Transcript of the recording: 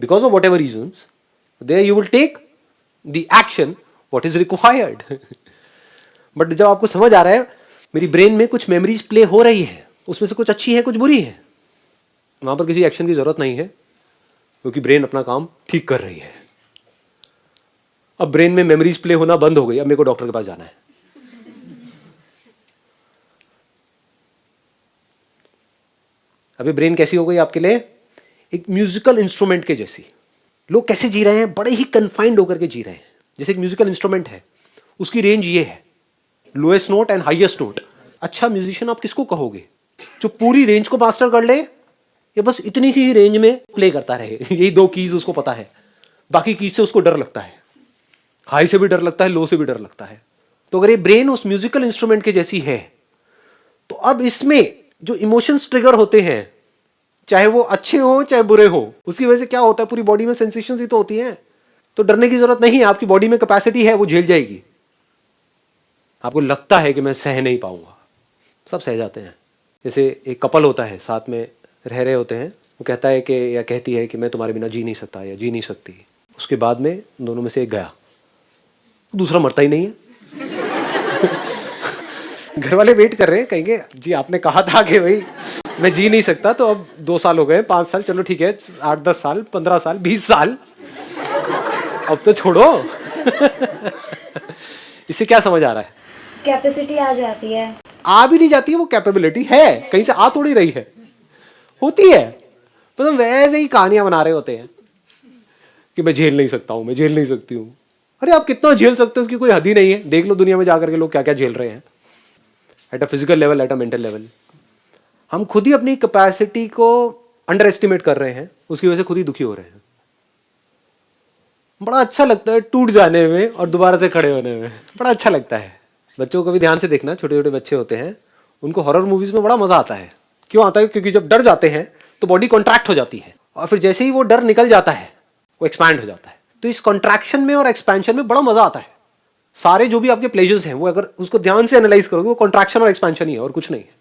because of whatever reasons, there you will take the action what is required. But जब आपको समझ आ रहा है मेरी ब्रेन में कुछ मेमोरीज प्ले हो रही है, उसमें से कुछ अच्छी है कुछ बुरी है, वहां पर किसी एक्शन की जरूरत नहीं है क्योंकि ब्रेन अपना काम ठीक कर रही है. अब ब्रेन में मेमोरीज प्ले होना बंद हो गई, अब मेरे को डॉक्टर के पास जाना है. अभी ब्रेन कैसी हो गई आपके लिए? एक म्यूजिकल इंस्ट्रूमेंट के जैसी. लोग कैसे जी रहे हैं? बड़े ही कन्फाइंड होकर के जी रहे हैं. जैसे एक म्यूजिकल इंस्ट्रूमेंट है, उसकी रेंज ये है, lowest note and highest note. अच्छा म्यूजिशियन आप किसको कहोगे? जो पूरी रेंज को मास्टर कर ले या बस इतनी सी ही रेंज में प्ले करता रहे. यही दो कीज उसको पता है, बाकी कीज से उसको डर लगता है. हाई से भी डर लगता है, लो से भी डर लगता है. तो अगर ये ब्रेन उस म्यूजिकल इंस्ट्रूमेंट के जैसी है, तो अब इसमें जो इमोशंस ट्रिगर होते हैं, चाहे वो अच्छे हो चाहे बुरे हो, उसकी वजह से क्या होता है, पूरी बॉडी में सेंसेशंस ही तो होती हैं. तो डरने की जरूरत नहीं है, आपकी बॉडी में कैपेसिटी है, वो झेल जाएगी. आपको लगता है कि मैं सह नहीं पाऊंगा, सब सह जाते हैं. जैसे एक कपल होता है, साथ में रह रहे होते हैं, वो कहता है कि या कहती है कि मैं तुम्हारे बिना जी नहीं सकता या जी नहीं सकती. उसके बाद में दोनों में से एक गया, दूसरा मरता ही नहीं है. घर वाले वेट कर रहे हैं, कहेंगे जी आपने कहा था कि भाई मैं जी नहीं सकता, तो अब 2 साल हो गए, 5 साल, चलो ठीक है, 8-10 साल, 15 साल, 20 साल, अब तो छोड़ो. इससे क्या समझ आ रहा है? कैपेसिटी आ जाती है. आ भी नहीं जाती है, वो कैपेबिलिटी है, कहीं से आ थोड़ी रही है, होती है. मतलब वैसे ही कहानियां बना रहे होते हैं कि मैं झेल नहीं सकता हूं, मैं झेल नहीं सकती हूं. अरे आप कितना झेल सकते हो उसकी कोई हद ही नहीं है. देख लो दुनिया में जाकर के लोग क्या क्या झेल रहे हैं, at a physical level, at a mental level. हम खुद ही अपनी कैपेसिटी को अंडर एस्टिमेट कर रहे हैं, उसकी वजह से खुद ही दुखी हो रहे हैं. बड़ा अच्छा लगता है टूट जाने में और दोबारा से खड़े होने में, बड़ा अच्छा लगता है. बच्चों को भी ध्यान से देखना, छोटे छोटे बच्चे होते हैं, उनको हॉरर मूवीज में बड़ा मजा आता है. क्यों आता है? क्योंकि जब डर जाते हैं तो बॉडी कॉन्ट्रैक्ट हो जाती है, और फिर जैसे ही वो डर निकल जाता है वो एक्सपैंड हो जाता है. तो इस कॉन्ट्रैक्शन में और एक्सपेंशन में बड़ा मजा आता है. सारे जो भी आपके प्लेजर्स हैं, वो अगर उसको ध्यान से एनालाइज करोगे, वो कॉन्ट्रैक्शन और एक्सपेंशन ही है और कुछ नहीं है.